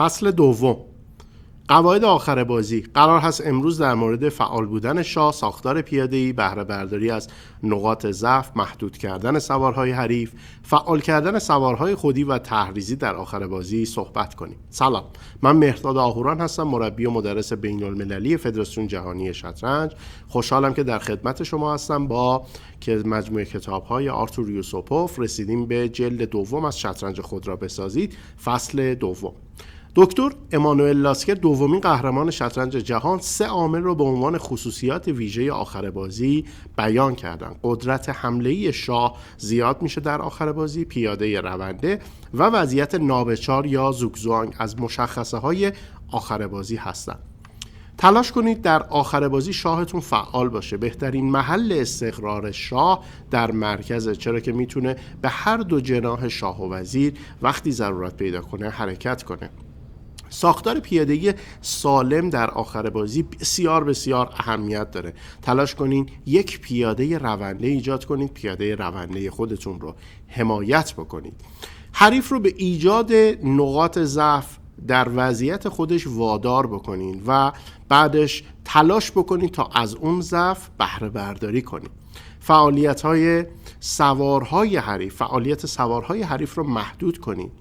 فصل دوم. قواعد آخر بازی. قرار هست امروز در مورد فعال بودن شاه، ساختار پیاده‌ای، بهره برداری از نقاط ضعف، محدود کردن سوارهای حریف، فعال کردن سوارهای خودی و تحریزی در آخر بازی صحبت کنیم. سلام، من مهرداد آهوران هستم، مربی و مدرس بین‌المللی فدراسیون جهانی شطرنج. خوشحالم که در خدمت شما هستم با که مجموعه کتاب‌های آرتور یوسوپوف. رسیدیم به جلد دوم از شطرنج خود را بسازید، فصل دوم. دکتر امانوئل لاسکر، دومین قهرمان شطرنج جهان، 3 عامل را به عنوان خصوصیات ویژه آخر بازی بیان کردند. قدرت حمله‌ای شاه زیاد میشه در آخر بازی، پیاده رونده و وضعیت نابچار یا زوگزوانگ از مشخصه‌های آخر بازی هستند. تلاش کنید در آخر بازی شاهتون فعال باشه. بهترین محل استقرار شاه در مرکزه، چرا که میتونه به هر دو جناح شاه و وزیر وقتی ضرورت پیدا کنه حرکت کنه. ساختار پیاده‌ای سالم در آخر بازی بسیار بسیار اهمیت داره. تلاش کنین یک پیاده رونده ایجاد کنید، پیاده رونده خودتون رو حمایت بکنید. حریف رو به ایجاد نقاط ضعف در وضعیت خودش وادار بکنین و بعدش تلاش بکنین تا از اون ضعف بهره برداری کنین. فعالیت سوارهای حریف رو محدود کنین.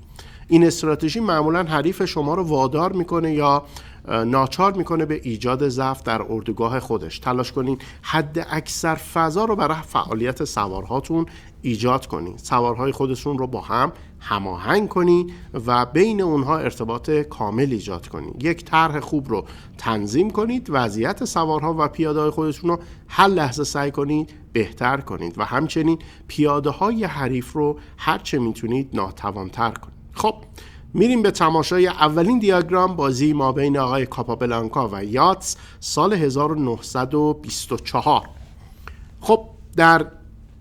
این استراتژی معمولا حریف شما رو وادار میکنه یا ناچار میکنه به ایجاد ضعف در اردوگاه خودش. تلاش کنین حد اکثر فضا رو برای فعالیت سوارهاتون ایجاد کنین. سوارهای خودشون رو با هم هماهنگ کنین و بین اونها ارتباط کامل ایجاد کنین. یک طرح خوب رو تنظیم کنید، وضعیت سوارها و پیاده‌های خودشون رو هر لحظه سعی کنید بهتر کنید و همچنین پیاده‌های حریف رو هرچه میتونید ناتوان‌تر کنید. خب میریم به تماشای اولین دیاگرام بازی ما بین آقای کاپابلانکا و یاتس سال 1924. خب در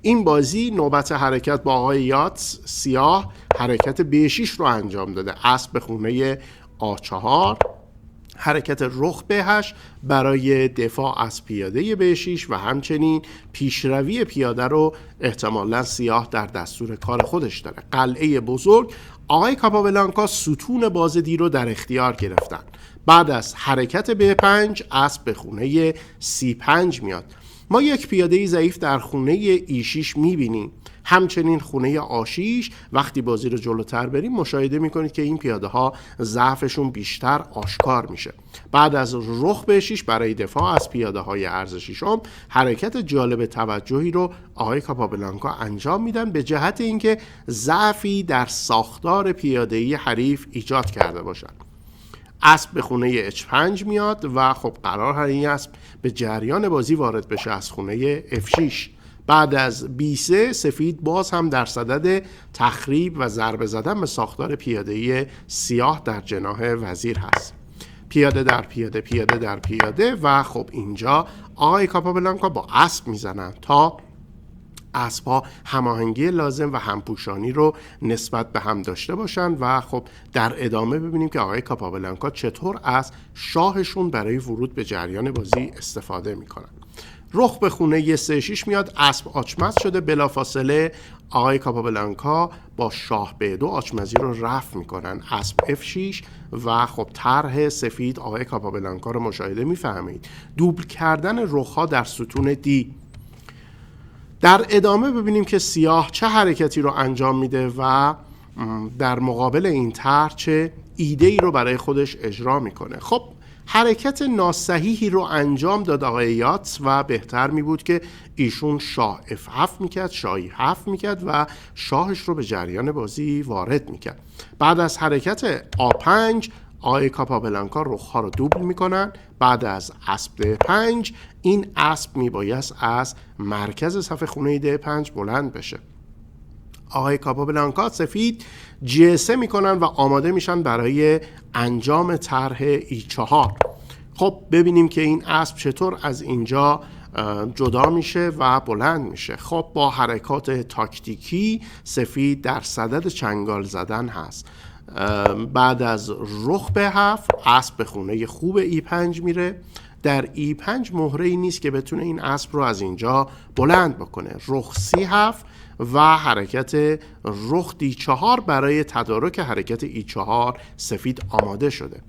این بازی نوبت حرکت با آقای یاتس، سیاه حرکت B6 رو انجام داده. اسب به خونه A4، حرکت رخ B8 برای دفاع از پیاده B6 و همچنین پیشروی پیاده رو احتمالاً سیاه در دستور کار خودش داره. قلعه بزرگ. آقای کاپابلانکا ستون باز دی رو در اختیار گرفتن. بعد از حرکت B5 اسب به خونه C5 میاد. ما یک پیاده ضعیف در خونه E6 میبینیم. همچنین خونه A6 وقتی بازی رو جلوتر بریم مشاهده میکنید که این پیاده ها ضعفشون بیشتر آشکار میشه. بعد از رخ B6 برای دفاع از پیاده های ارزشیشم حرکت جالب توجهی رو آقای کاپابلانکا انجام میدن به جهت اینکه ضعفی در ساختار پیاده‌ای حریف ایجاد کرده باشن. اسب به خونه H5 میاد و خب قرار هست این اسب به جریان بازی وارد بشه از خونه F6. بعد از B3 سفید باز هم در صدد تخریب و ضربه زدن به ساختار پیاده‌ای سیاه در جناح وزیر هست. پیاده در پیاده، پیاده در پیاده و خب اینجا آقای کاپابلانکا با اسب میزنن تا اسب‌ها هماهنگی لازم و همپوشانی رو نسبت به هم داشته باشن و خب در ادامه ببینیم که آقای کاپابلانکا چطور از شاهشون برای ورود به جریان بازی استفاده میکنن. رخ به خونه C6 میاد، اسب آچمز شده. بلافاصله آقای کاپابلانکا با شاه B2 آچمزی رو رفع میکنن. اسب F6 و خب طرح سفید آقای کاپابلانکا رو مشاهده میفهمید. دوبل کردن رخ‌ها در ستون D. در ادامه ببینیم که سیاه چه حرکتی رو انجام میده و در مقابل این طرح چه ایده‌ای رو برای خودش اجرا میکنه. خب حرکت ناصحیحی رو انجام داد آقای یاتس و بهتر می بود که ایشون شاه F7 میکرد، شاهی 7 میکرد و شاهش رو به جریان بازی وارد میکرد. بعد از حرکت A5 آقای کاپابلانکا رخ‌ها رو دوبل میکنن. بعد از اسب D5 این اسب میبایست از مرکز صف خونه D5 بلند بشه. آقای کاپابلانکا سفید G3 میکنن و آماده میشن برای انجام طرح E4. خب ببینیم که این اسب چطور از اینجا جدا میشه و بلند میشه. خب با حرکات تاکتیکی سفید در صدد چنگال زدن هست. بعد از رخ B7 اسب به خونه خوب E5 میره. در E5 مهره‌ای نیست که بتونه این اسب رو از اینجا بلند بکنه. رخ C7 و حرکت رخ D4 برای تدارک حرکت E4 سفید آماده شده.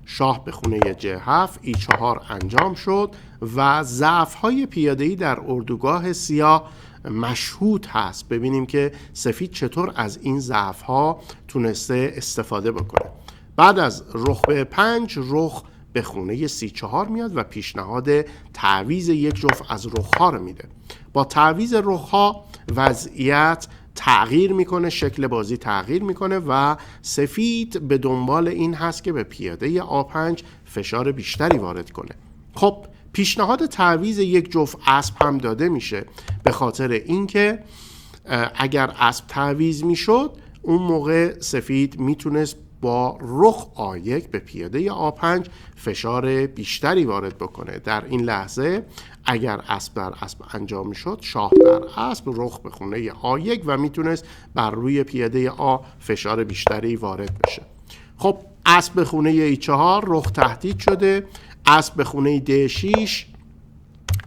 شاه به خونه J7 E4 انجام شد و ضعف‌های پیاده‌ای در اردوگاه سیاه مشهود هست. ببینیم که سفید چطور از این ضعف‌ها تونسته استفاده بکنه. بعد از رخ به 5 رخ به خونه C4 میاد و پیشنهاد تعویض یک جفت از رخ‌ها رو میده. با تعویض رخ‌ها وضعیت تغییر میکنه، شکل بازی تغییر میکنه و سفید به دنبال این هست که به پیاده A5 فشار بیشتری وارد کنه. خب پیشنهاد تعویض یک جفت اسب هم داده میشه، به خاطر اینکه اگر اسب تعویض میشد اون موقع سفید میتونست با رخ A1 به پیاده A5 فشار بیشتری وارد بکنه. در این لحظه اگر اسب در اسب انجام میشد، شاه در اسب رخ به خونه A1 و میتونست بر روی پیاده A فشار بیشتری وارد بشه. خب اسب به خونه E4 رخ تهدید شده، اسب به خونه D6،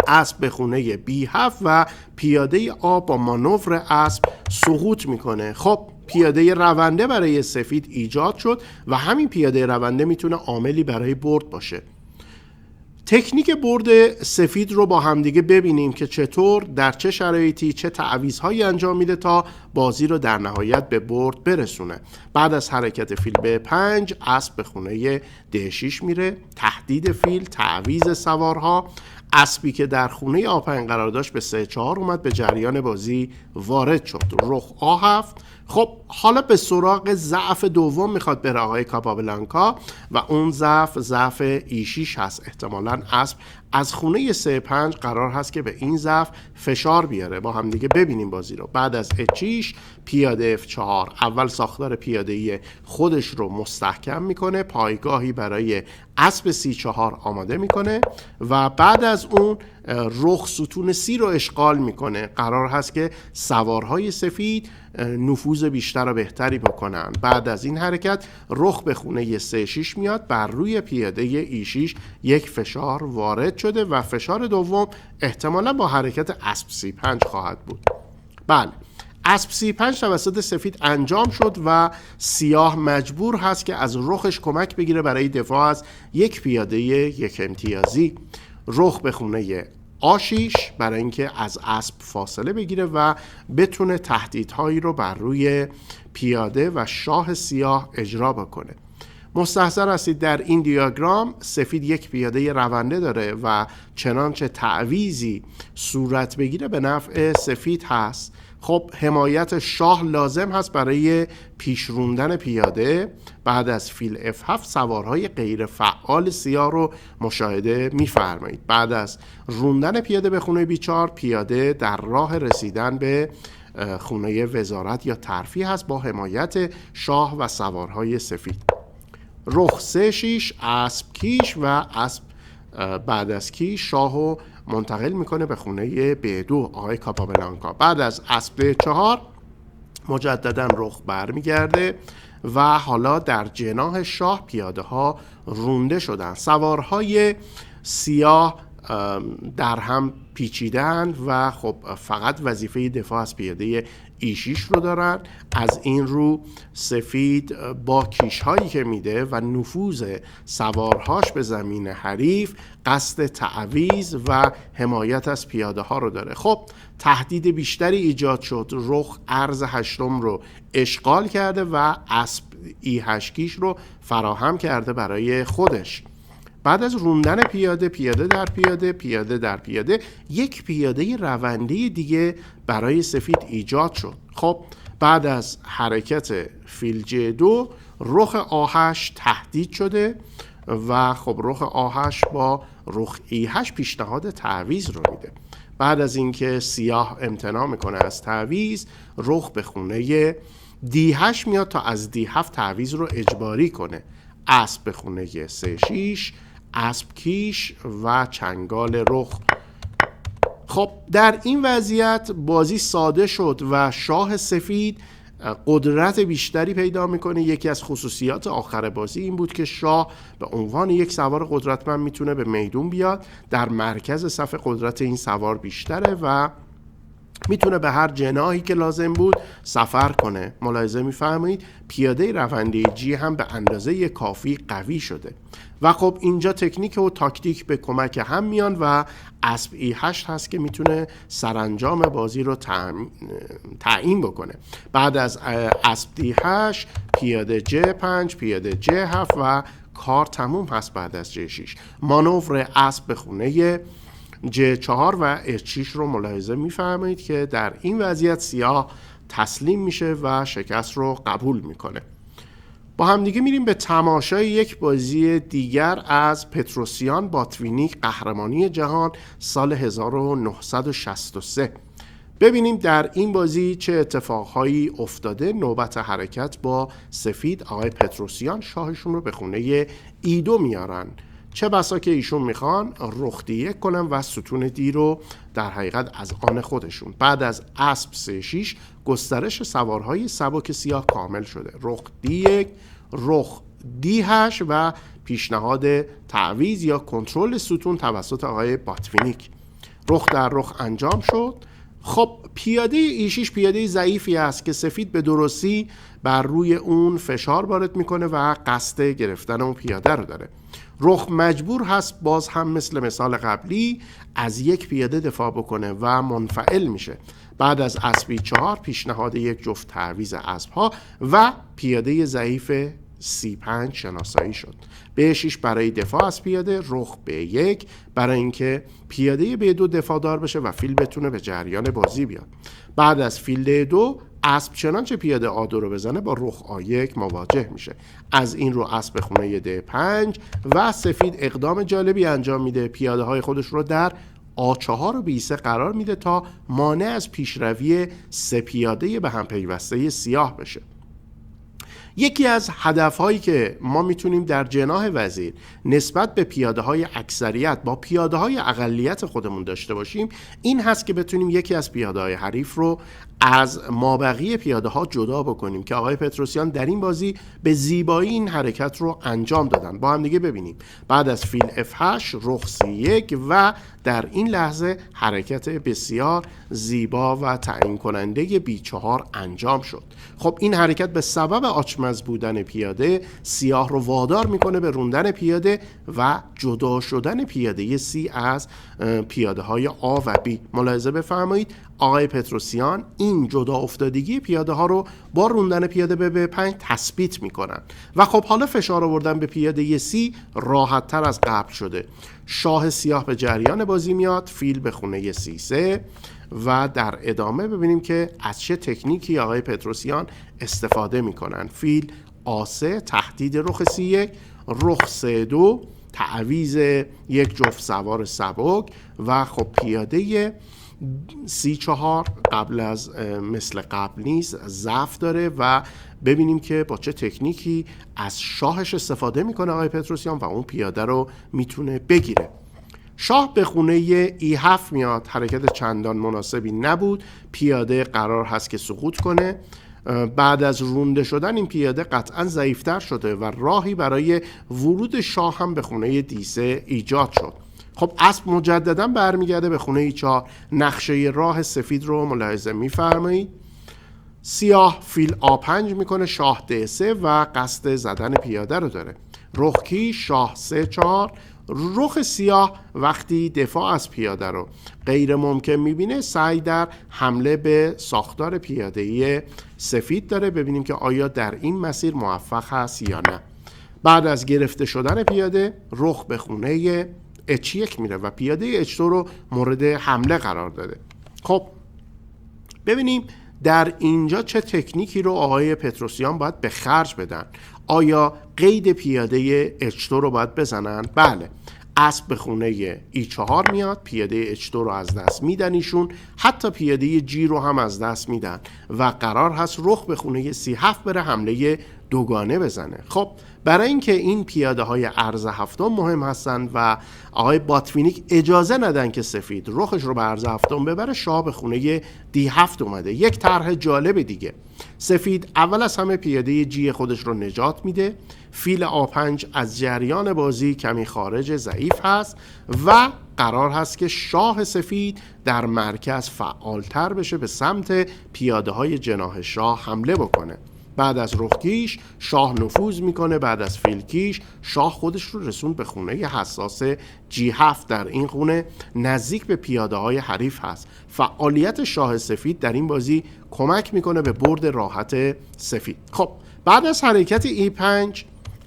اسب به خونه B7 و پیاده A با مانور اسب سقوط میکنه. خب پیاده رونده برای سفید ایجاد شد و همین پیاده رونده میتونه عاملی برای برد باشه. تکنیک برد سفید رو با همدیگه ببینیم که چطور در چه شرایطی چه تعویض‌هایی انجام میده تا بازی رو در نهایت به برد برسونه. بعد از حرکت فیل به 5 اسب به خونه D6 میره، تهدید فیل، تعویض سوارها، اسبی که در خونه A5 قرار داشت به 3-4 اومد، به جریان بازی وارد شد. رخ A7. خب حالا به سراغ ضعف دوم میخواد بره آقای کاپابلانکا و اون ضعف E6 هست. احتمالاً اسب از خونه 3-5 قرار هست که به این ضعف فشار بیاره. با هم دیگه ببینیم بازی رو. بعد از H6 پیاده F4 اول ساختار پیاده‌ای خودش رو مستحکم میکنه، پایگاهی برای اسب C4 آماده میکنه و بعد از اون رخ ستون C رو اشغال میکنه. قرار هست که سوارهای سفید نفوذ بیشتر و بهتری بکنن. بعد از این حرکت رخ به خونه C6 میاد، بر روی پیاده E6 یک فشار وارد شده و فشار دوم احتمالا با حرکت اسب C5 خواهد بود. بله، اسب C5 توسط سفید انجام شد و سیاه مجبور هست که از رخش کمک بگیره برای دفاع از یک پیاده یک امتیازی. رخ به خونه A6 برای اینکه از اسب فاصله بگیره و بتونه تهدیدهایی رو بر روی پیاده و شاه سیاه اجرا بکنه. مستحضر هستید در این دیاگرام سفید یک پیاده رونده داره و چنانچه تعویضی صورت بگیره به نفع سفید هست. خب حمایت شاه لازم هست برای پیش روندن پیاده. بعد از فیل F7 سوارهای غیر فعال سیاه رو مشاهده می‌فرمایید. بعد از روندن پیاده به خونه B4 پیاده در راه رسیدن به خونه وزارت یا ترفیع هست با حمایت شاه و سوارهای سفید. رخ C6 اسب کیش و اسب بعد از کیش شاهو منتقل میکنه به خونه B2 آقای کاپابلانکا. بعد از اسب 4 مجددا رخ برمیگرده و حالا در جناح شاه پیاده ها رونده شدن. سوارهای سیاه در هم پیچیدن و خب فقط وظیفه دفاع از پیاده E6 رو دارن. از این رو سفید با کیش هایی که میده و نفوذ سوارهاش به زمین حریف قصد تعویض و حمایت از پیاده ها رو داره. خب تهدید بیشتری ایجاد شد. رخ ارز هشتم رو اشغال کرده و اسب E8 کیش رو فراهم کرده برای خودش. بعد از روندن پیاده در پیاده یک پیاده رونده دیگه برای سفید ایجاد شد. خب بعد از حرکت فیل J2 رخ A8 تهدید شده و خب رخ A8 با رخ E8 پیشنهاد تعویض رو میده. بعد از اینکه سیاه امتناع میکنه از تعویض رخ به خونه D8 میاد تا از D7 تعویض رو اجباری کنه. اسب به خونه C6 اسب کیش و چنگال رخ. خب در این وضعیت بازی ساده شد و شاه سفید قدرت بیشتری پیدا میکنه. یکی از خصوصیات آخر بازی این بود که شاه به عنوان یک سوار قدرتمند میتونه به میدون بیاد. در مرکز صف قدرت این سوار بیشتره و میتونه به هر جناحی که لازم بود سفر کنه. ملاحظه میفرمایید پیاده رونده جی هم به اندازه کافی قوی شده و خب اینجا تکنیک و تاکتیک به کمک هم میان و اسب E8 هست که میتونه سرانجام بازی رو تعیین بکنه. بعد از اسب D8 پیاده J5 پیاده J7 و کار تموم هست. بعد از J6 مانور اسب به خونه J4 و H6 رو ملاحظه میفرمایید که در این وضعیت سیاه تسلیم میشه و شکست رو قبول میکنه. با همدیگه میریم به تماشای یک بازی دیگر از پتروسیان باتوینیک، قهرمانی جهان سال 1963. ببینیم در این بازی چه اتفاقهایی افتاده. نوبت حرکت با سفید، آقای پتروسیان شاهشون رو به خونه E2 میارن. چه بسا که ایشون میخوان رخ D1 کنن و ستون دی رو در حقیقت از آن خودشون. بعد از اسب C6 گسترش سوارهای سبک سیاه کامل شده. رخ D1 رخ D8 و پیشنهاد تعویض یا کنترل ستون توسط آقای باتوینیک. رخ در رخ انجام شد. خب پیاده E6 پیاده ضعیفی است که سفید به درستی بر روی اون فشار وارد میکنه و قصد گرفتن اون پیاده رو داره. رخ مجبور هست باز هم مثل مثال قبلی از یک پیاده دفاع بکنه و منفعل میشه. بعد از اسب E4 پیشنهاد یک جفت تعویض اسب‌ها و پیاده ضعیف C5 شناسایی شد. B6 برای دفاع از پیاده، رخ B1 برای اینکه پیاده B2 دفاع دار بشه و فیل بتونه به جریان بازی بیاد. بعد از فیل D2 اسب چنانچه پیاده A2 رو بزنه با رخ A1 مواجه میشه. از این رو اسب خونه D5 و سفید اقدام جالبی انجام میده. پیاده های خودش رو در A4 و B3 قرار میده تا مانع از پیشروی سه پیاده به هم پیوسته سیاه بشه. یکی از هدفهایی که ما میتونیم در جناح وزیر نسبت به پیاده های اکثریت با پیاده های اقلیت خودمون داشته باشیم این هست که بتونیم یکی از پیاده های حریف رو از مابقی پیاده ها جدا بکنیم که آقای پتروسیان در این بازی به زیبایی این حرکت رو انجام دادن. با هم دیگه ببینیم. بعد از فیل F8 رخ C1 و در این لحظه حرکت بسیار زیبا و تعیین کننده B4 انجام شد. خب این حرکت به سبب آچمز بودن پیاده سیاه رو وادار میکنه به روندن پیاده و جدا شدن پیاده C از پیاده های A و B. ملاحظه بفرمایید آقای پتروسیان این جدا افتادگی پیاده ها رو با روندن پیاده به B5 تثبیت میکنن و خب حالا فشار آوردن به پیاده C راحت تر از قبل شده. شاه سیاه به جریان بازی میاد، فیل به خونه C3 و در ادامه ببینیم که از چه تکنیکی آقای پتروسیان استفاده میکنن. فیل A3 تهدید رخ C1، رخ C2 تعویض یک جفت سوار سبک و خب پیاده C4 قبل از مثل قبل نیست، ضعف داره و ببینیم که با چه تکنیکی از شاهش استفاده میکنه آقای پتروسیان و اون پیاده رو میتونه بگیره. شاه به خونه E7 میاد. حرکت چندان مناسبی نبود. پیاده قرار هست که سقوط کنه. بعد از رونده شدن این پیاده قطعا ضعیفتر شده و راهی برای ورود شاه هم به خونه D3 ایجاد شد. خب اسب مجددا برمیگرده به خونه E4. نقشه راه سفید رو ملاحظه میفرمایید. سیاه فیل A5 میکنه، شاه D3 و قصد زدن پیاده رو داره. رخ کی شاه C4. رخ سیاه وقتی دفاع از پیاده رو غیر ممکن میبینه سعی در حمله به ساختار پیاده سفید داره. ببینیم که آیا در این مسیر موفق هست یا نه. بعد از گرفته شدن پیاده رخ به خونه H1 میره و پیاده H2 رو مورد حمله قرار داده. خب ببینیم در اینجا چه تکنیکی رو آقای پتروسیان باید به خرج بدن. آیا قید پیاده H2 رو باید بزنن؟ بله. اسب به خونه E4 میاد، پیاده H2 رو از دست میدن ایشون، حتی پیاده G رو هم از دست میدن و قرار هست رخ به خونه C7 بره، حمله دوگانه بزنه. خب برای اینکه این پیاده های عرض هفتم مهم هستند و آقای باتوینیک اجازه ندن که سفید رخش رو به عرض هفتم ببره، شاه به خونه D7 اومده. یک طرح جالب دیگه، سفید اول از همه پیاده جی خودش رو نجات میده، فیل A5 از جریان بازی کمی خارج، ضعیف هست و قرار هست که شاه سفید در مرکز فعالتر بشه، به سمت پیاده های جناح شاه حمله بکنه. بعد از رخکیش شاه نفوذ میکنه، بعد از فیلکیش شاه خودش رو رسوند به خونه حساس G7. در این خونه نزدیک به پیاده های حریف هست. فعالیت شاه سفید در این بازی کمک میکنه به برد راحت سفید. خب بعد از حرکت E5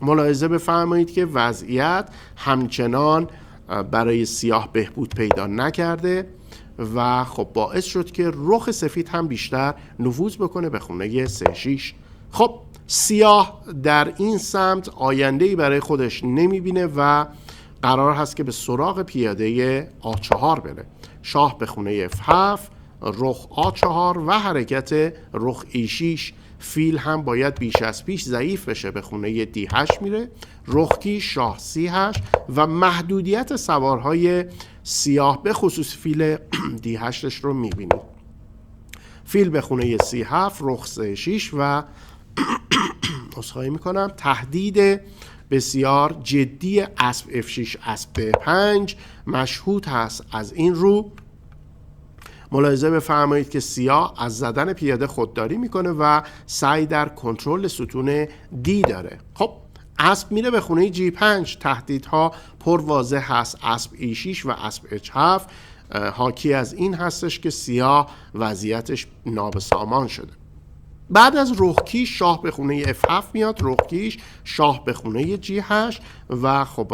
ملاحظه بفرمایید که وضعیت همچنان برای سیاه بهبود پیدا نکرده و خب باعث شد که رخ سفید هم بیشتر نفوذ بکنه به خونه 3-6. خب سیاه در این سمت آینده‌ای برای خودش نمیبینه و قرار هست که به سراغ پیاده A4 بره. شاه به خونه F7، رخ A4 و حرکت رخ E6. فیل هم باید بیش از پیش ضعیف بشه، به خونه D8 میره. رخکی شاه C8 و محدودیت سوارهای سیاه به خصوص فیل D8 رو میبینید. فیل به خونه C7، رخ C6 و عذرخواهی میکنم تهدید بسیار جدی اسب F6 اسب B5 مشهود هست. از این رو ملاحظه بفرمایید که سیاه از زدن پیاده خودداری میکنه و سعی در کنترل ستون دی داره. خب اسب میره به خونه G5، تهدیدها پر واضح هست. اسب E6 و اسب H7 حاکی از این هستش که سیاه وضعیتش نابسامان شده. بعد از رخکیش شاه به خونه F7 میاد، رخکیش شاه به خونه G8 و خب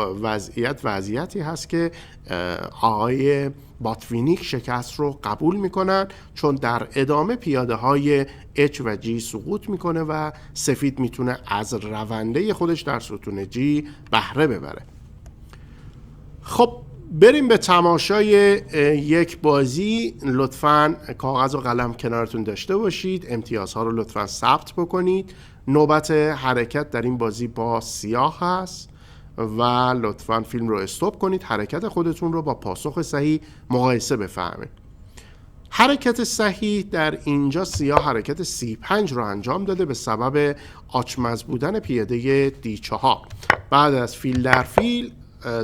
وضعیتی هست که آقای باتوینیک شکست رو قبول میکنن، چون در ادامه پیاده های H و G سقوط میکنه و سفید میتونه از رونده خودش در ستون G بهره ببره. خب بریم به تماشای یک بازی. لطفاً کاغذ و قلم کنارتون داشته باشید، امتیازها رو لطفاً ثبت بکنید. نوبت حرکت در این بازی با سیاه هست و لطفاً فیلم رو استاپ کنید، حرکت خودتون رو با پاسخ صحیح مقایسه بفرمایید. حرکت صحیح در اینجا سیاه حرکت C5 رو انجام داده به سبب آچمز بودن پیاده D4. بعد از فیل در فیل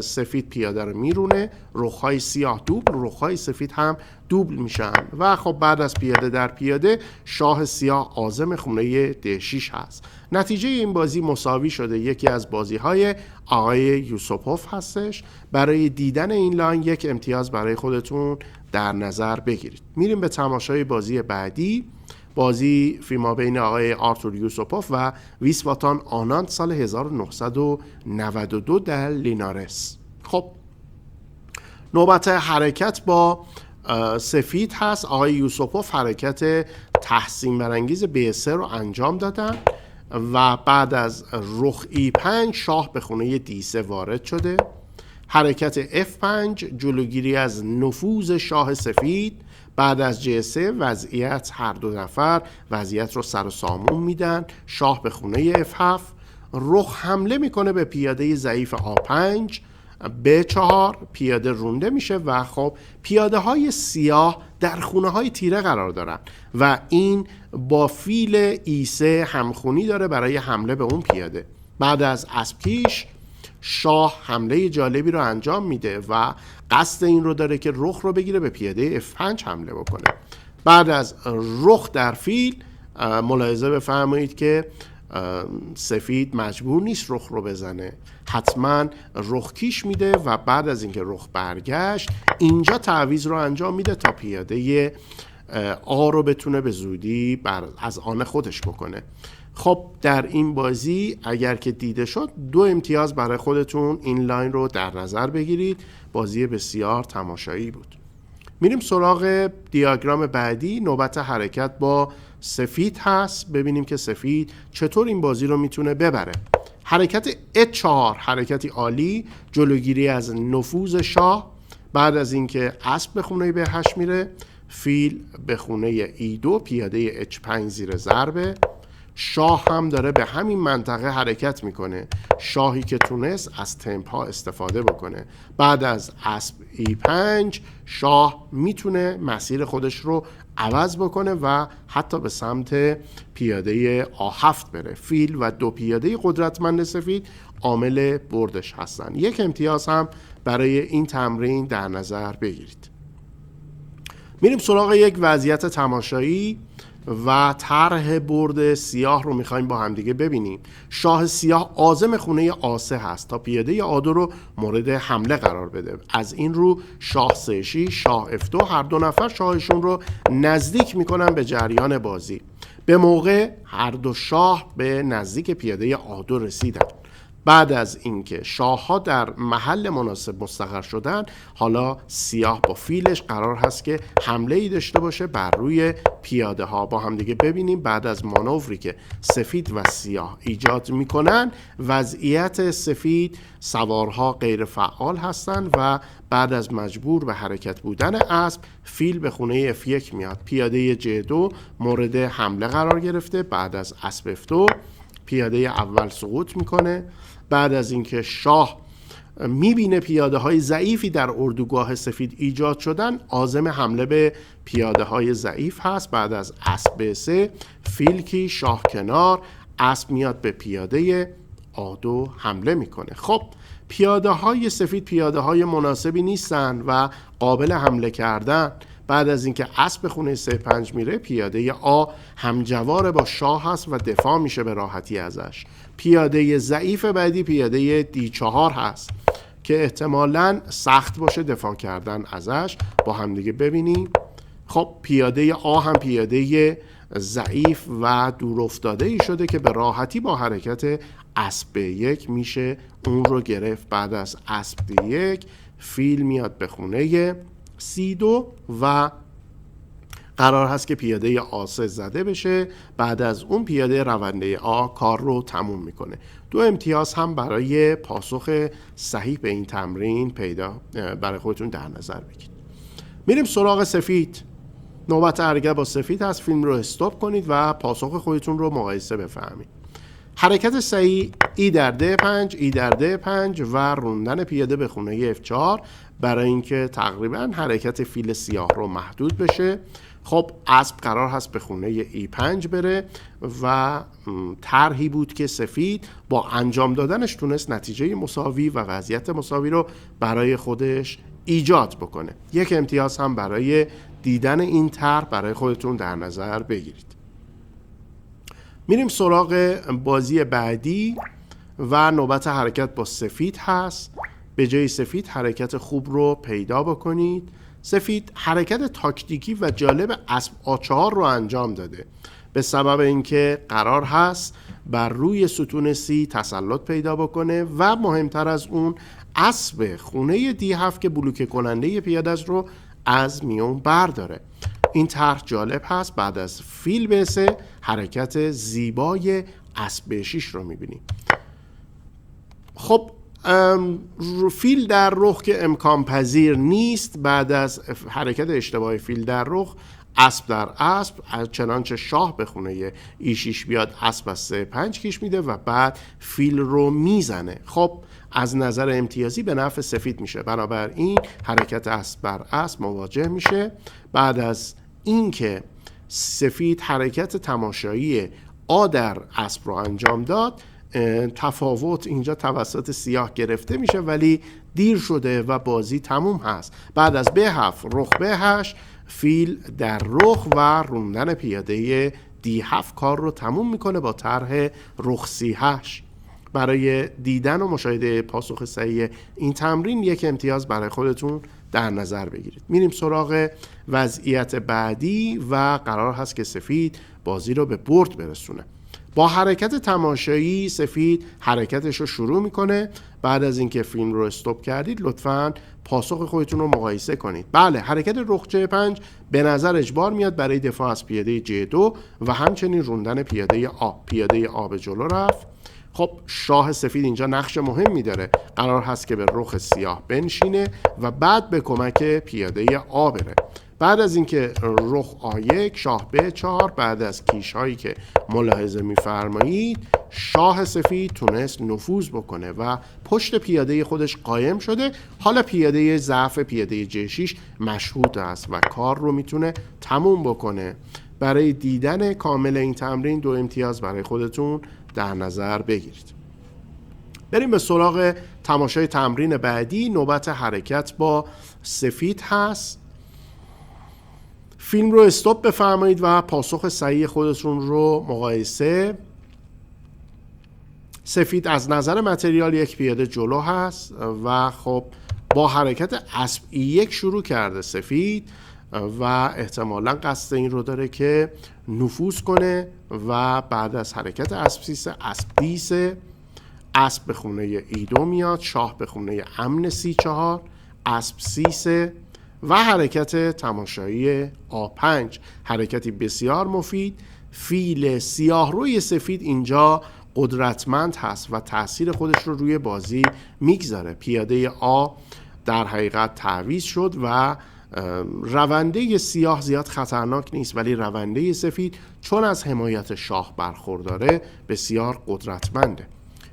سفید پیاده رو میرونه، رخ‌های سیاه دوبل، رخ‌های سفید هم دوبل میشن و خب بعد از پیاده در پیاده شاه سیاه عازم خونه D6 هست. نتیجه این بازی مساوی شده. یکی از بازی‌های آقای یوسوپوف هستش. برای دیدن این لاین یک امتیاز برای خودتون در نظر بگیرید. میریم به تماشای بازی بعدی. بازی فیما بین آقای آرتور یوسوپوف و ویسواتان آناند سال 1992 در لینارس. خب نوبت حرکت با سفید هست. آقای یوسوپوف حرکت تحسین برانگیز B3 رو انجام دادن و بعد از رخ E5 شاه به خونه D3 وارد شده. حرکت F5 جلوگیری از نفوذ شاه سفید. بعد از G3 وضعیت هر دو نفر وضعیت رو سر و سامون میدن. شاه به خونه F7، رخ حمله میکنه به پیاده ضعیف A5، B4 پیاده رونده میشه و خب پیاده های سیاه در خونه های تیره قرار دارن و این با فیل E3 همخونی داره برای حمله به اون پیاده. بعد از اسبکیش شاه حمله جالبی رو انجام میده و قصد این رو داره که رخ رو بگیره به پیاده F5 حمله بکنه. بعد از رخ در فیل ملاحظه بفرمایید که سفید مجبور نیست رخ رو بزنه، حتما رخ کیش میده و بعد از اینکه رخ برگشت اینجا تعویض رو انجام میده تا پیاده آ رو بتونه به زودی از آن خودش بکنه. خب در این بازی اگر که دیده شد 2 امتیاز برای خودتون این لاین رو در نظر بگیرید. بازی بسیار تماشایی بود. میریم سراغ دیاگرام بعدی. نوبت حرکت با سفید هست. ببینیم که سفید چطور این بازی رو میتونه ببره. حرکت H4 حرکتی عالی، جلوگیری از نفوذ شاه. بعد از اینکه اسب به خونه B8 میره، فیل به خونه E2 پیاده H5 زیر ضربه. شاه هم داره به همین منطقه حرکت میکنه. شاهی که تونست از تمپ ها استفاده بکنه. بعد از اسب E5 شاه میتونه مسیر خودش رو عوض بکنه و حتی به سمت پیاده A7 بره. فیل و 2 پیاده قدرتمند سفید عامل بردش هستن. یک امتیاز هم برای این تمرین در نظر بگیرید. میریم سراغ یک وضعیت تماشایی و طرح برد سیاه رو میخوایم با همدیگه ببینیم. شاه سیاه عازم خونه A3 هست تا پیاده A2 رو مورد حمله قرار بده. از این رو شاه C6 شاه F2 هر دو نفر شاهشون رو نزدیک میکنن به جریان بازی. به موقع هر دو شاه به نزدیک پیاده A2 رسیدن. بعد از اینکه شاه‌ها در محل مناسب مستقر شدن، حالا سیاه با فیلش قرار هست که حمله ای داشته باشه بر روی پیاده ها. با هم دیگه ببینیم بعد از مانوری که سفید و سیاه ایجاد میکنن، وضعیت سفید سوارها غیر فعال هستند و بعد از مجبور به حرکت بودن اسب، فیل به خونه F1 میاد. پیاده J2 مورد حمله قرار گرفته. بعد از اسب F2 پیاده اول سقوط میکنه. بعد از اینکه شاه میبینه پیاده های ضعیفی در اردوگاه سفید ایجاد شدن، عازم حمله به پیاده های ضعیف هست. بعد از اسب B3 فیل کی شاه کنار، اسب میاد به پیاده A2 حمله میکنه. خب پیاده های سفید پیاده های مناسبی نیستن و قابل حمله کردن. بعد از اینکه اسب خونه C5 میره، پیاده A همجوار با شاه هست و دفاع میشه به راحتی ازش. پیاده ضعیف بعدی پیاده D4 هست که احتمالاً سخت باشه دفاع کردن ازش. با همدیگه ببینیم. خب پیاده A هم پیاده ضعیف و دور افتاده ای شده که به راحتی با حرکت اسب B1 میشه اون رو گرفت. بعد از اسب D1 فیل میاد به خونه C2 و قرار هست که پیاده A3 زده بشه. بعد از اون پیاده رونده A کار رو تموم میکنه. 2 امتیاز هم برای پاسخ صحیح به این تمرین برای خودتون در نظر بگیرید. میریم سراغ سفید. نوبت حرکت با سفید هست. فیلم رو استاپ کنید و پاسخ خودتون رو مقایسه بفهمید. حرکت صحیح ای در D5 ای در D5 و روندن پیاده به خونه F4 برای اینکه تقریبا حرکت فیل سیاه رو محدود بشه. خب اسب قرار هست به خونه E5 بره و طرحی بود که سفید با انجام دادنش تونست نتیجه مساوی و وضعیت مساوی رو برای خودش ایجاد بکنه. 1 امتیاز هم برای دیدن این طرح برای خودتون در نظر بگیرید. میریم سراغ بازی بعدی و نوبت حرکت با سفید هست. به جای سفید حرکت خوب رو پیدا بکنید. سفید حرکت تاکتیکی و جالب اسب A4 رو انجام داده به سبب اینکه قرار هست بر روی ستون C تسلط پیدا بکنه و مهمتر از اون اسب خونه D7 که بلوکه کننده پیاده رو از میون برداره. این طرح جالب هست. بعد از فیل B3 حرکت زیبای اسب B6 رو میبینیم. خب فیل در رخ که امکان پذیر نیست. بعد از حرکت اشتباه فیل در رخ، اسب در اسب، چنانچه شاه به خونه E6 بیاد، اسب از C5 کش میده و بعد فیل رو میزنه. خب از نظر امتیازی به نفع سفید میشه. بنابراین حرکت اسب بر اسب مواجه میشه. بعد از اینکه سفید حرکت تماشایی A در اسب رو انجام داد، تفاوت اینجا توسط سیاه گرفته میشه ولی دیر شده و بازی تموم هست. بعد از B7 رخ B8 فیل در رخ و روندن پیاده D7 کار رو تموم میکنه با طرح رخ C8. برای دیدن و مشاهده پاسخ صحیح این تمرین 1 امتیاز برای خودتون در نظر بگیرید. میریم سراغ وضعیت بعدی و قرار هست که سفید بازی رو به برد برسونه. با حرکت تماشایی سفید حرکتش رو شروع میکنه. بعد از اینکه فیلم رو استاپ کردید لطفاً پاسخ خودتون رو مقایسه کنید. بله، حرکت رخ J5 به نظر اجبار میاد برای دفاع از پیاده J2 و همچنین روندن پیاده A. پیاده A به جلو رفت. خب شاه سفید اینجا نقش مهمی داره. قرار هست که به رخ سیاه بنشینه و بعد به کمک پیاده A بره. بعد از اینکه رخ آ1 شاه ب4، بعد از کیش هایی که ملاحظه می‌فرمایید شاه سفید تونست نفوذ بکنه و پشت پیاده خودش قایم شده. حالا پیاده ضعف پیاده ج6 مشهود است و کار رو میتونه تموم بکنه. برای دیدن کامل این تمرین 2 امتیاز برای خودتون در نظر بگیرید. بریم به سراغ تماشای تمرین بعدی. نوبت حرکت با سفید هست. فیلم رو استاپ بفرمایید و پاسخ صحیح خودتون رو مقایسه. سفید از نظر متریال 1 پیاده جلو هست و خب با حرکت اسب E1 شروع کرده سفید و احتمالاً قصد این رو داره که نفوذ کنه و بعد از حرکت اسب C3 اسب D3 اسب به خونه E2 میاد، شاه به خونه امن C4 اسب C3 و حرکت تماشایی A5. حرکتی بسیار مفید. فیل سیاه روی سفید اینجا قدرتمند هست و تأثیر خودش رو روی بازی میگذاره. پیاده آ در حقیقت تعویض شد و رونده سیاه زیاد خطرناک نیست، ولی رونده سفید چون از حمایت شاه برخورداره بسیار قدرتمنده.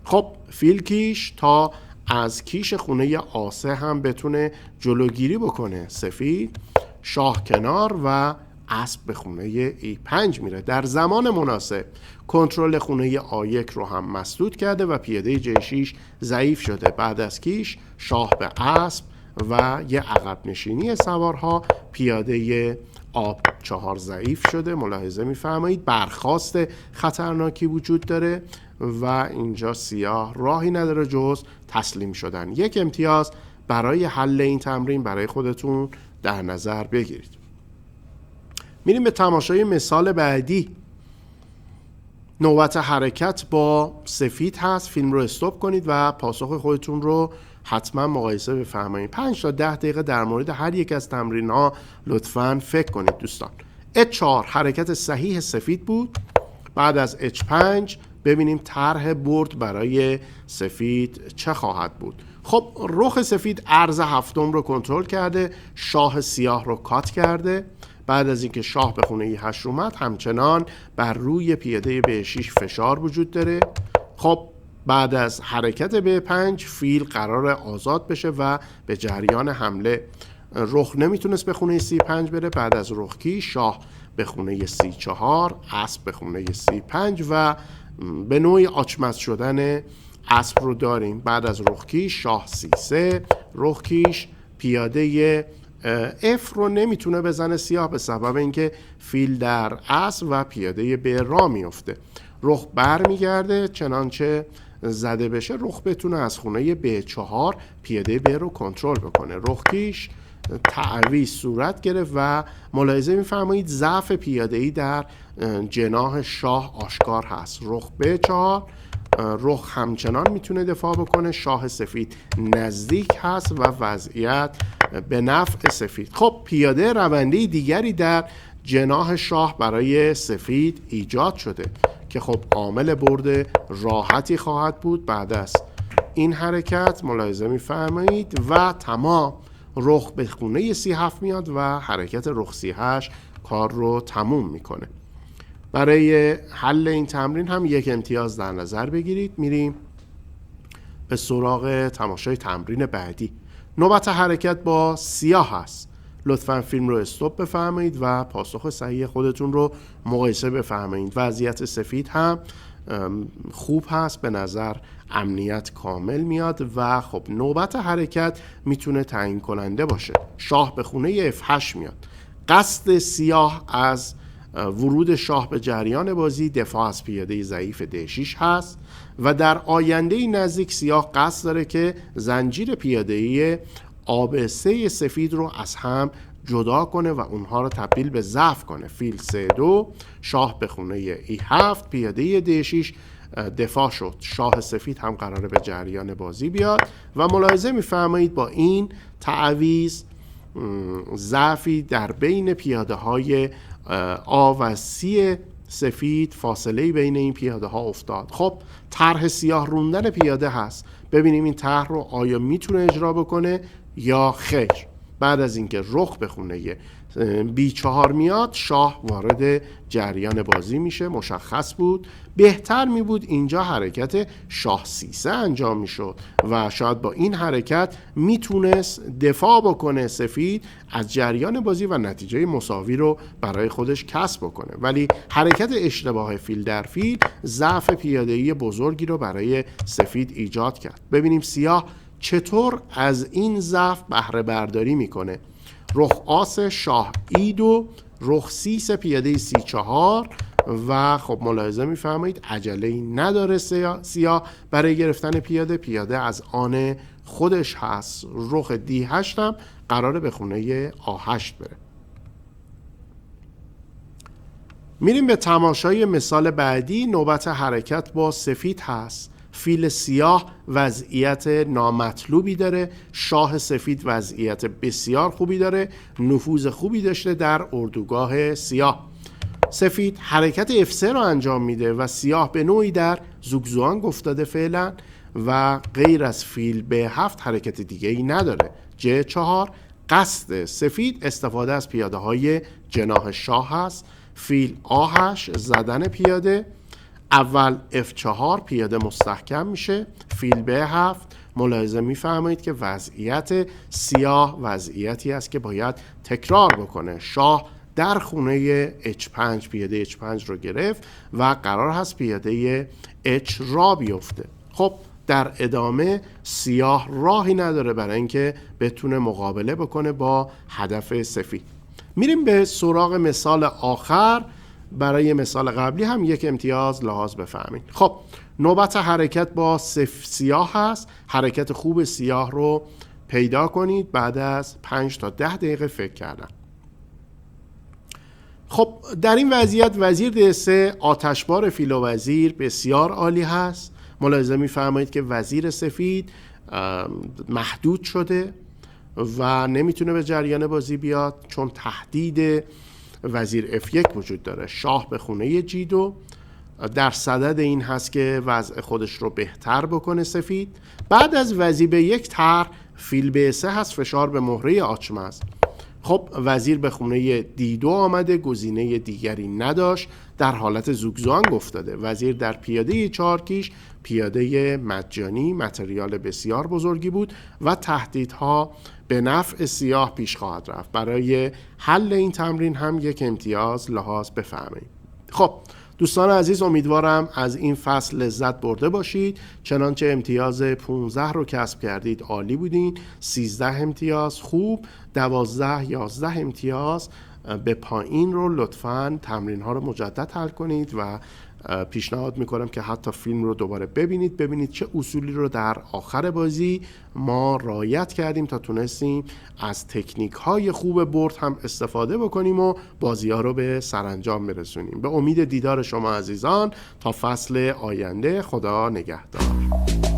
خب فیل کیش تا از کیش خونه آ3 هم بتونه جلوگیری بکنه سفید. شاه کنار و اسب به خونه E5 میره. در زمان مناسب کنترل خونه آ1 رو هم مسدود کرده و پیاده J6 ضعیف شده. بعد از کیش شاه به اسب و یه عقب نشینی سوارها، پیاده آ4 ضعیف شده. ملاحظه میفرمایید برخاست خطرناکی وجود داره و اینجا سیاه راهی نداره جز تسلیم شدن. 1 امتیاز برای حل این تمرین برای خودتون در نظر بگیرید. میریم به تماشای مثال بعدی. نوبت حرکت با سفید هست. فیلم رو استاپ کنید و پاسخ خودتون رو حتما مقایسه بفرمایید. 5 تا 10 دقیقه در مورد هر یک از تمرین ها لطفاً فکر کنید دوستان. H4 حرکت صحیح سفید بود. بعد از H5 ببینیم طرح برد برای سفید چه خواهد بود. خب رخ سفید عرض هفتم رو کنترل کرده، شاه سیاه رو کات کرده. بعد از اینکه شاه به خونه E8 اومد همچنان بر روی پیاده B6 فشار وجود داره. خب بعد از حرکت B5 فیل قرار آزاد بشه و به جریان حمله. رخ نمیتونست به خونه C5 بره. بعد از رخکی شاه به خونه C4 اسب به خونه C5 و به نوعی آچمز شدن اسب رو داریم. بعد از رخکی شاه C3 رخکیش پیاده F رو نمیتونه بزنه سیاه به سبب اینکه فیل در اسب و پیاده به راه میفته. رخ بر میگرده چنانچه زده بشه رخ بتونه از خونه B4 پیاده ب رو کنترل بکنه. رخکیش تعویض صورت گرفت و ملاحظه میفرمایید ضعف پیاده‌ای در جناح شاه آشکار هست. رخ B4 رخ همچنان میتونه دفاع بکنه. شاه سفید نزدیک هست و وضعیت به نفع سفید. خب پیاده رونده دیگری در جناح شاه برای سفید ایجاد شده که خب عامل برد راحتی خواهد بود. بعد از این حرکت ملاحظه میفرمایید و تمام رخ به خونه C7 میاد و حرکت رخ C8 کار رو تموم میکنه. برای حل این تمرین هم 1 امتیاز در نظر بگیرید. میریم به سراغ تماشای تمرین بعدی. نوبت حرکت با سیاه هست. لطفاً فیلم رو استاپ بفرمایید و پاسخ صحیح خودتون رو مقایسه بفرمایید. وضعیت سفید هم خوب هست، به نظر امنیت کامل میاد و خب نوبت حرکت میتونه تعیین کننده باشه. شاه به خونه F8 میاد. قصد سیاه از ورود شاه به جریان بازی دفاع از پیاده ضعیف D6 هست و در آینده نزدیک سیاه قصد داره که زنجیر پیاده‌ای ABC سفید رو از هم جدا کنه و اونها رو تبدیل به ضعف کنه. فیل C2 شاه به خونه E7 پیاده D6 دفاع شد. شاه سفید هم قراره به جریان بازی بیاد و ملاحظه میفرمایید با این تعویض ضعفی در بین پیاده های آ و سی سفید فاصله بین این پیاده ها افتاد. خب طرح سیاه روندن پیاده هست. ببینیم این طرح رو آیا میتونه اجرا بکنه یا خیر. بعد از اینکه رخ به خونه B4 میاد، شاه وارد جریان بازی میشه. مشخص بود بهتر می بود اینجا حرکت شاه C3 انجام میشد و شاید با این حرکت میتونست دفاع بکنه سفید از جریان بازی و نتیجه مساوی رو برای خودش کسب بکنه. ولی حرکت اشتباه فیل در فیل ضعف پیاده‌ای بزرگی رو برای سفید ایجاد کرد. ببینیم سیاه چطور از این ضعف بهره برداری میکنه. رخ آس شاه E2، رخ C3 پیاده C4 و خب ملاحظه میفرمایید عجله‌ای نداره سیاه برای گرفتن پیاده از آن خودش هست. رخ D8 هم قراره به خونه A8 بره. میریم به تماشای مثال بعدی. نوبت حرکت با سفید هست. فیل سیاه وضعیت نامطلوبی داره، شاه سفید وضعیت بسیار خوبی داره، نفوذ خوبی داشته در اردوگاه سیاه. سفید حرکت F3 رو انجام میده و سیاه به نوعی در زوگزوانگ افتاده فعلا و غیر از فیل B7 حرکت دیگه ای نداره. J4 قصد سفید استفاده از پیاده های جناح شاه هست. فیل A8 زدن پیاده، اول F4 پیاده مستحکم میشه. فیل B7 ملاحظه میفرمایید که وضعیت سیاه وضعیتی است که باید تکرار بکنه. شاه در خونه H5 پیاده H5 رو گرفت و قرار هست پیاده H را بیفته. خب در ادامه سیاه راهی نداره برای اینکه بتونه مقابله بکنه با هدف سفید. میریم به سراغ مثال آخر. برای مثال قبلی هم یک امتیاز لحاظ بفهمید. خب نوبت حرکت با سیاه هست. حرکت خوب سیاه رو پیدا کنید بعد از 5 تا 10 دقیقه فکر کردن. خب در این وضعیت وزیر D3 آتشبار فیل و وزیر بسیار عالی هست. ملاحظه می‌فرمایید که وزیر سفید محدود شده و نمیتونه به جریان بازی بیاد چون تهدید وزیر F1 وجود داره. شاه به خونه G2 در صدد این هست که وضع خودش رو بهتر بکنه سفید. بعد از وزیر B1 طرح فیل B3 هست، فشار به مهره آچمز. خب وزیر به خونه D2 آمده، گزینه دیگری نداشت، در حالت زوگزوانگ افتاده. وزیر در پیاده چارکیش، پیاده مجانی، متریال بسیار بزرگی بود و تهدیدها به نفع سیاه پیش خواهد رفت. برای حل این تمرین هم یک امتیاز لحاظ بفرمایید. خب دوستان عزیز، امیدوارم از این فصل لذت برده باشید. چنانچه امتیاز 15 رو کسب کردید عالی بودین. 13 امتیاز خوب، 12 11 امتیاز به پایین رو لطفاً تمرین ها رو مجدد حل کنید و پیشنهاد میکنم که حتی فیلم رو دوباره ببینید چه اصولی رو در آخر بازی ما رعایت کردیم تا تونستیم از تکنیک های خوب برد هم استفاده بکنیم و بازی ها رو به سرانجام برسونیم. به امید دیدار شما عزیزان تا فصل آینده. خدا نگهدار.